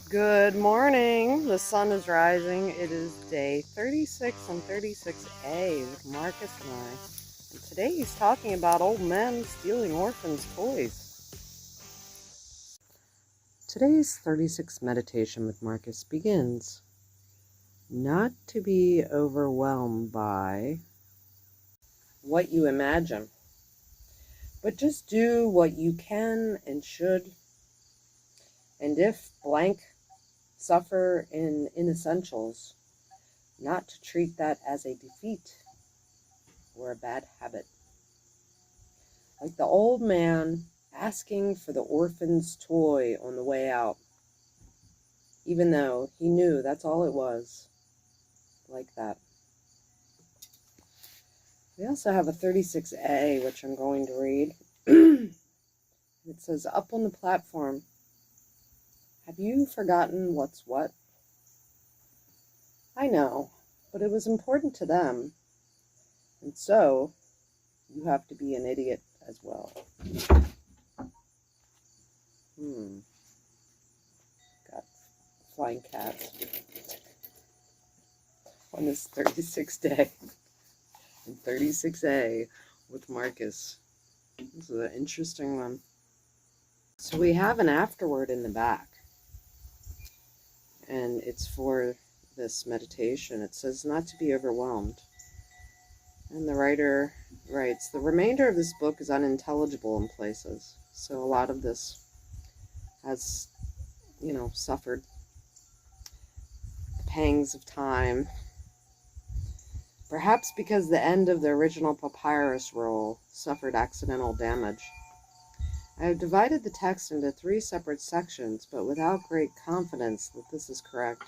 Good morning. The sun is rising. It is day 36 and 36A with Marcus and I. And today he's talking about old men stealing orphans' toys. Today's 36 meditation with Marcus begins. Not to be overwhelmed by what you imagine, but just do what you can and should. And if blank, suffer in inessentials, not to treat that as a defeat or a bad habit. Like the old man asking for the orphan's toy on the way out, even though he knew that's all it was. Like that. We also have a 36A, which I'm going to read. It says, up on the platform, have you forgotten what's what? I know, but it was important to them. And so, you have to be an idiot as well. Got flying cats on this 36th day in 36A with Marcus. This is an interesting one. So we have an afterword in the back, and it's for this meditation. It says not to be overwhelmed. And the writer writes, the remainder of this book is unintelligible in places. So a lot of this has, suffered the pangs of time. Perhaps because the end of the original papyrus roll suffered accidental damage. I have divided the text into 3 separate sections, but without great confidence that this is correct.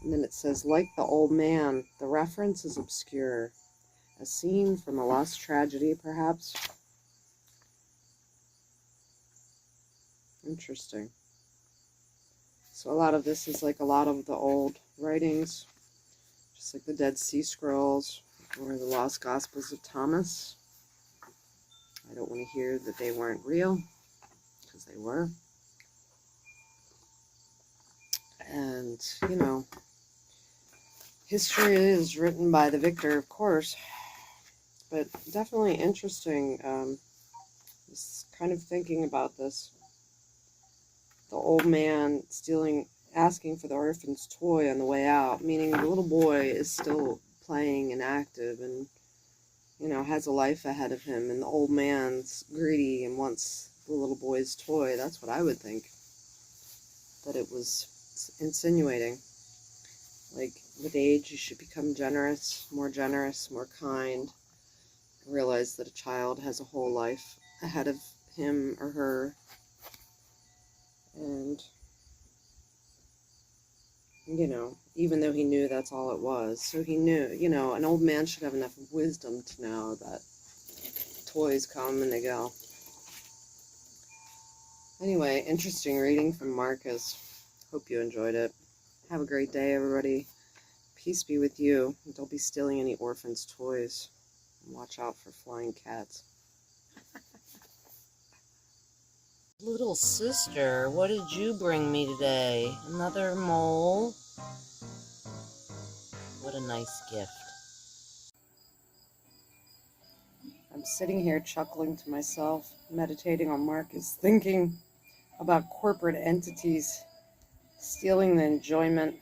And then it says, like the old man, the reference is obscure. A scene from a lost tragedy, perhaps? Interesting. So a lot of this is like a lot of the old writings, just like the Dead Sea Scrolls or the Lost Gospels of Thomas. I don't want to hear that they weren't real, because they were. And, history is written by the victor, of course, but definitely interesting. Just kind of thinking about this. The old man asking for the orphan's toy on the way out, meaning the little boy is still playing and active and, has a life ahead of him, and the old man's greedy and wants the little boy's toy. That's what I would think that it was insinuating. Like, with age, you should become generous, more kind, realize that a child has a whole life ahead of him or her, and, even though he knew that's all it was, so he knew, an old man should have enough wisdom to know that toys come and they go. Anyway, interesting reading from Marcus. Hope you enjoyed it. Have a great day, everybody. Peace be with you. Don't be stealing any orphans' toys. And watch out for flying cats. Little sister, what did you bring me today? Another mole? What a nice gift. I'm sitting here chuckling to myself, meditating on Marcus, thinking about corporate entities stealing the enjoyment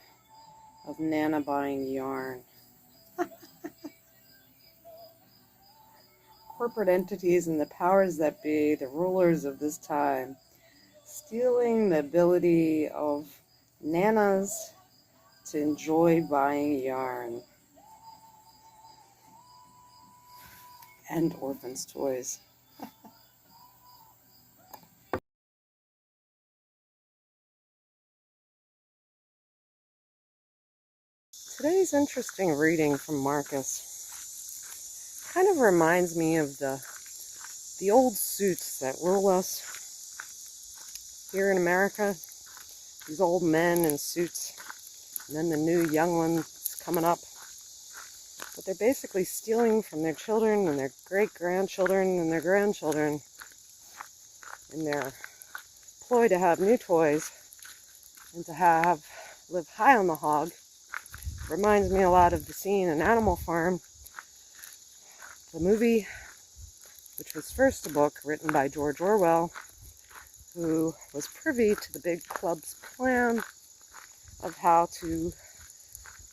of Nana buying yarn. Corporate entities and the powers that be, the rulers of this time, stealing the ability of Nanas to enjoy buying yarn and orphans' toys. Today's interesting reading from Marcus kind of reminds me of the old suits that rule us here in America. These old men in suits, and then the new young ones coming up. But they're basically stealing from their children and their great-grandchildren and their grandchildren, and they're ploy to have new toys and to live high on the hog. Reminds me a lot of the scene in Animal Farm, the movie, which was first a book written by George Orwell, who was privy to the big club's plan of how to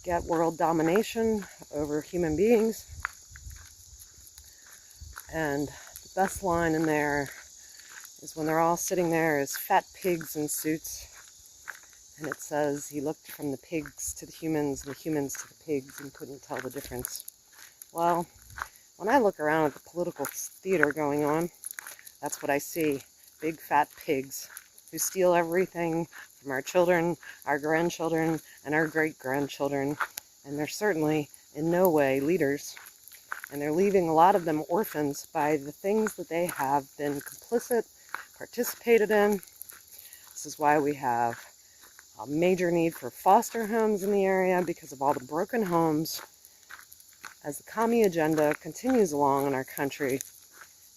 get world domination over human beings. And the best line in there is when they're all sitting there as fat pigs in suits, and it says he looked from the pigs to the humans and the humans to the pigs and couldn't tell the difference. Well, when I look around at the political theater going on, that's what I see. Big fat pigs who steal everything from our children, our grandchildren, and our great-grandchildren. And they're certainly in no way leaders. And they're leaving a lot of them orphans by the things that they have been complicit, participated in. This is why we have a major need for foster homes in the area, because of all the broken homes as the commie agenda continues along in our country.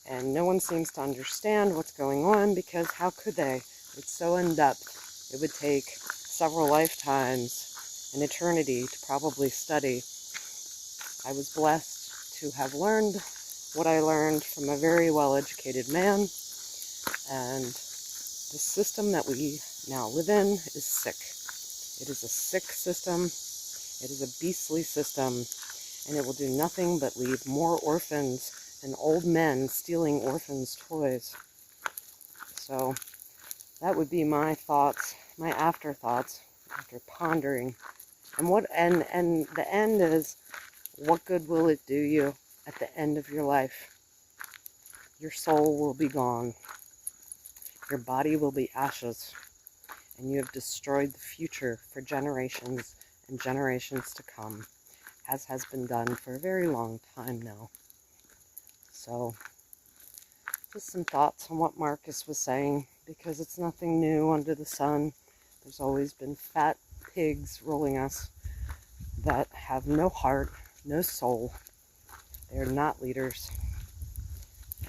And no one seems to understand what's going on, because how could they? It's so in-depth. It would take several lifetimes, an eternity, to probably study. I was blessed to have learned what I learned from a very well-educated man, and the system that we now live in is sick. It is a sick system. It is a beastly system, and it will do nothing but leave more orphans and old men stealing orphans' toys. So that would be my thoughts, my afterthoughts, after pondering. And the end is, what good will it do you at the end of your life? Your soul will be gone. Your body will be ashes. And you have destroyed the future for generations and generations to come, as has been done for a very long time now. So, just some thoughts on what Marcus was saying, because it's nothing new under the sun. There's always been fat pigs ruling us that have no heart, no soul. They're not leaders.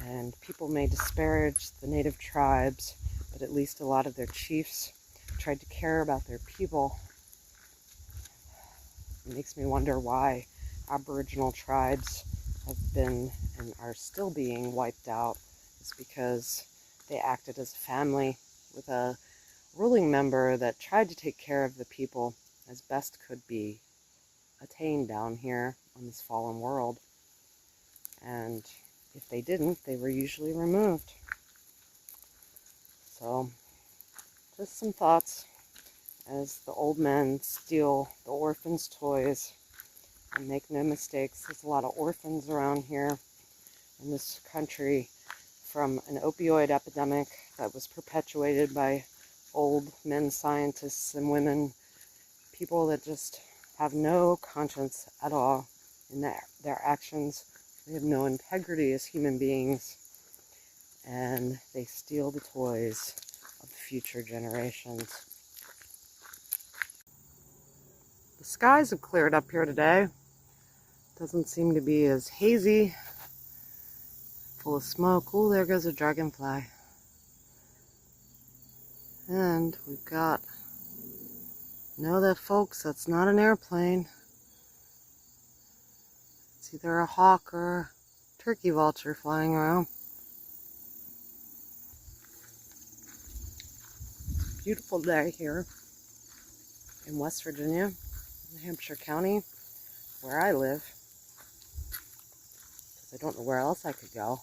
And people may disparage the native tribes, but at least a lot of their chiefs tried to care about their people. It makes me wonder why Aboriginal tribes have been and are still being wiped out. It's because they acted as a family with a ruling member that tried to take care of the people as best could be attained down here on this fallen world. And if they didn't, they were usually removed. So, just some thoughts as the old men steal the orphans' toys. And make no mistakes, there's a lot of orphans around here in this country from an opioid epidemic that was perpetuated by old men scientists and women, people that just have no conscience at all in their actions. They have no integrity as human beings, and they steal the toys of future generations. The skies have cleared up here today. Doesn't seem to be as hazy, full of smoke. Oh, there goes a dragonfly. And we've got, know that, folks, that's not an airplane. It's either a hawk or a turkey vulture flying around. Beautiful day here in West Virginia, in Hampshire County, where I live. I don't know where else I could go.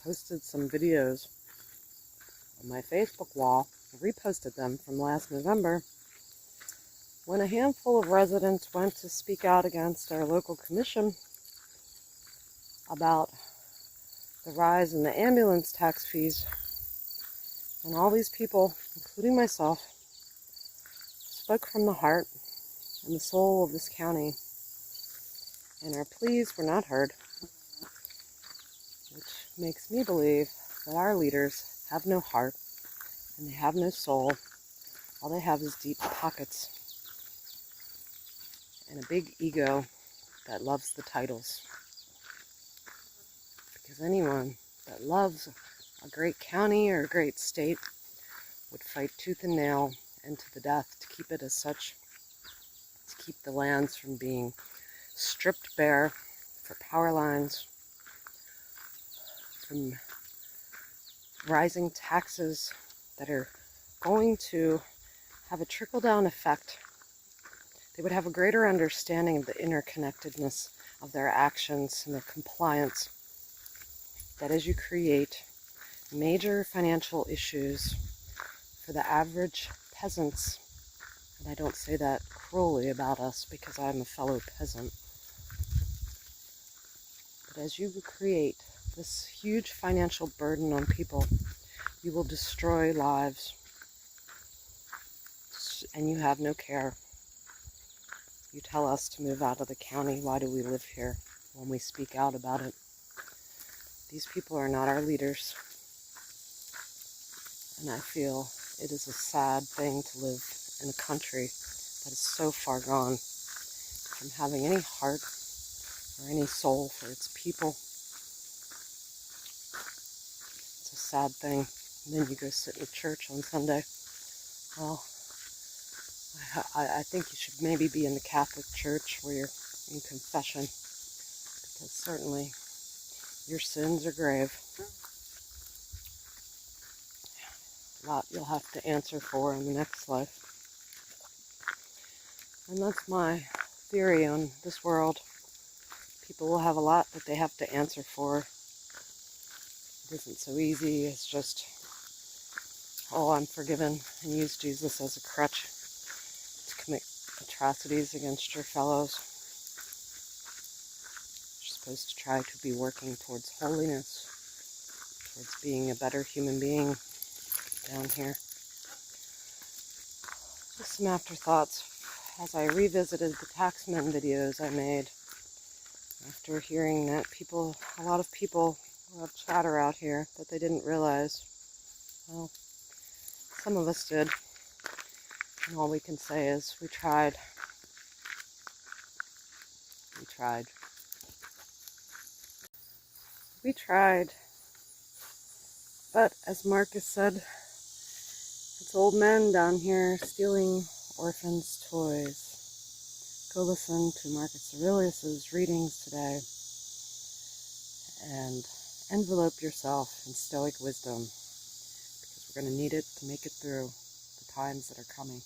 Posted some videos on my Facebook wall, reposted them from last November, when a handful of residents went to speak out against our local commission about the rise in the ambulance tax fees. And all these people, including myself, spoke from the heart and the soul of this county. And our pleas were not heard, which makes me believe that our leaders have no heart and they have no soul. All they have is deep pockets and a big ego that loves the titles. Because anyone that loves a great county or a great state would fight tooth and nail and to the death to keep it as such, to keep the lands from being stripped bare for power lines, from rising taxes that are going to have a trickle-down effect. They would have a greater understanding of the interconnectedness of their actions and their compliance. That as you create major financial issues for the average peasants, and I don't say that cruelly about us because I'm a fellow peasant, but as you create this huge financial burden on people, you will destroy lives, and you have no care. You tell us to move out of the county. Why do we live here when we speak out about it? These people are not our leaders. And I feel it is a sad thing to live in a country that is so far gone from having any heart or any soul for its people. It's a sad thing. And then you go sit in church on Sunday. Well, I think you should maybe be in the Catholic Church where you're in confession, because certainly your sins are grave. A lot you'll have to answer for in the next life. And that's my theory on this world. People will have a lot that they have to answer for. It isn't so easy. It's just, oh, I'm forgiven, and use Jesus as a crutch to commit atrocities against your fellows. You're supposed to try to be working towards holiness, towards being a better human being down here. Just some afterthoughts as I revisited the taxman videos I made after hearing that a lot of people have chatter out here that they didn't realize. Well, some of us did, and all we can say is we tried. We tried. We tried. But as Marcus said, it's old men down here stealing orphans' toys. Go listen to Marcus Aurelius' readings today and envelope yourself in stoic wisdom, because we're going to need it to make it through the times that are coming.